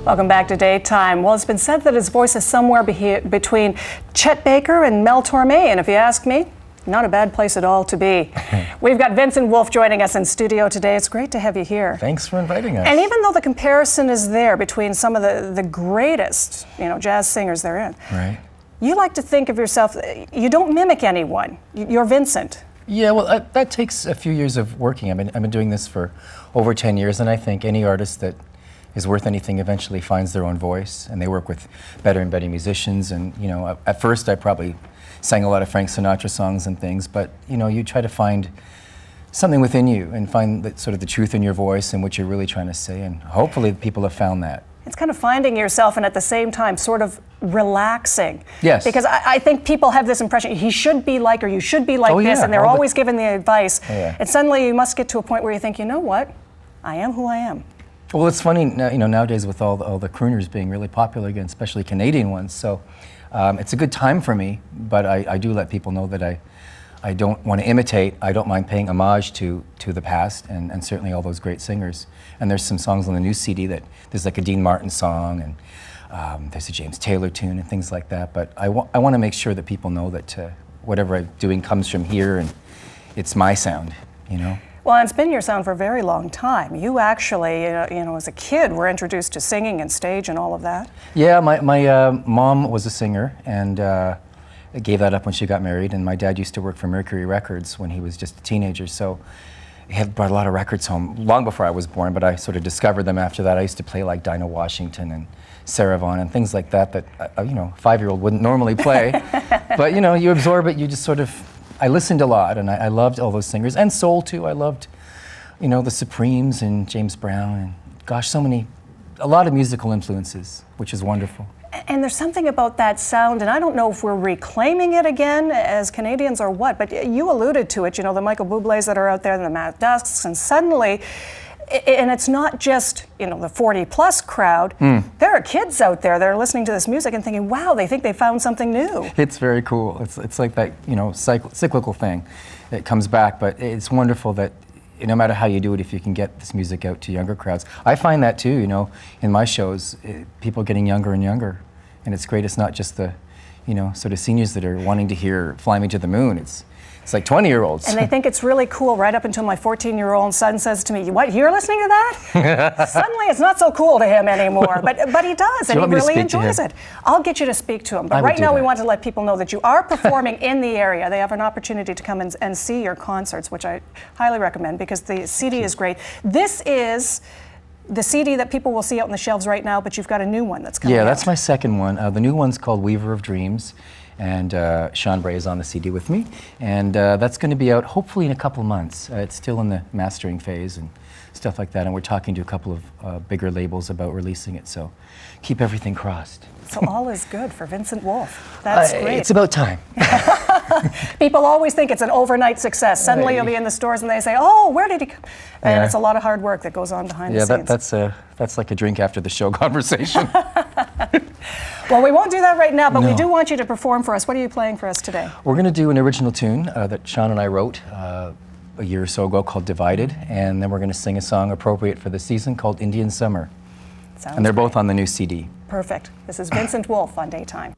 Welcome back to Daytime. Well, it's been said that his voice is somewhere between Chet Baker and Mel Torme, and if you ask me, not a bad place at all to be. We've got Vincent Wolfe joining us in studio today. It's great to have you here. Thanks for inviting us. And even though the comparison is there between some of the greatest, jazz singers there in, right. You like to think of yourself, you don't mimic anyone. You're Vincent. Yeah, well, that takes a few years of working. I've been doing this for over 10 years, and I think any artist that is worth anything eventually finds their own voice, and they work with better and better musicians. And at first I probably sang a lot of Frank Sinatra songs and things, but you try to find something within you and find sort of the truth in your voice and what you're really trying to say, and hopefully people have found that. It's kind of finding yourself and at the same time sort of relaxing. Yes. Because I think people have this impression, he should be like, or you should be like this, yeah, and they're always given the advice. Oh, yeah. And suddenly you must get to a point where you think, you know what, I am who I am. Well, it's funny, nowadays with all the crooners being really popular again, especially Canadian ones, so it's a good time for me, but I do let people know that I don't want to imitate. I don't mind paying homage to the past and certainly all those great singers. And there's some songs on the new CD that there's like a Dean Martin song, and there's a James Taylor tune and things like that. But I want to make sure that people know that whatever I'm doing comes from here, and it's my sound, Well, it's been your sound for a very long time. You actually, as a kid, were introduced to singing and stage and all of that. Yeah, my mom was a singer, and gave that up when she got married, and my dad used to work for Mercury Records when he was just a teenager, so he had brought a lot of records home long before I was born, but I sort of discovered them after that. I used to play like Dinah Washington and Sarah Vaughan and things like that a 5-year-old wouldn't normally play. But you absorb it, you just sort of, I listened a lot, and I loved all those singers, and soul too. I loved, the Supremes and James Brown, and gosh, a lot of musical influences, which is wonderful. And there's something about that sound, and I don't know if we're reclaiming it again as Canadians or what, but you alluded to it, the Michael Bublé's that are out there, and the Matt Dusks, and suddenly, and it's not just, the 40-plus crowd, there are kids out there that are listening to this music and thinking, wow, they think they found something new. It's very cool. It's like that, cyclical thing that comes back, but it's wonderful that no matter how you do it, if you can get this music out to younger crowds. I find that too, in my shows, people getting younger and younger. And it's great, it's not just the, sort of seniors that are wanting to hear Fly Me to the Moon. It's like 20-year-olds. And they think it's really cool right up until my 14-year-old son says to me, what, you're listening to that? Suddenly it's not so cool to him anymore, but he does, and he really enjoys it. I'll get you to speak to him, but right now we want to let people know that you are performing in the area. They have an opportunity to come and see your concerts, which I highly recommend because the CD is great. This is the CD that people will see out on the shelves right now, but you've got a new one that's coming out. Yeah, that's my second one. The new one's called Weaver of Dreams, and Sean Bray is on the CD with me, and that's going to be out hopefully in a couple months. It's still in the mastering phase and stuff like that, and we're talking to a couple of bigger labels about releasing it, so keep everything crossed. So all is good for Vincent Wolfe. That's great. It's about time. People always think it's an overnight success. Suddenly you'll be in the stores and they say, oh, where did he come? And it's a lot of hard work that goes on behind the scenes. Yeah, that's like a drink after the show conversation. Well, we won't do that right now, but we do want you to perform for us. What are you playing for us today? We're going to do an original tune that Sean and I wrote a year or so ago called Divided, and then we're going to sing a song appropriate for the season called Indian Summer. Sounds and they're great. both on the new CD. Perfect. This is Vincent Wolfe on Daytime.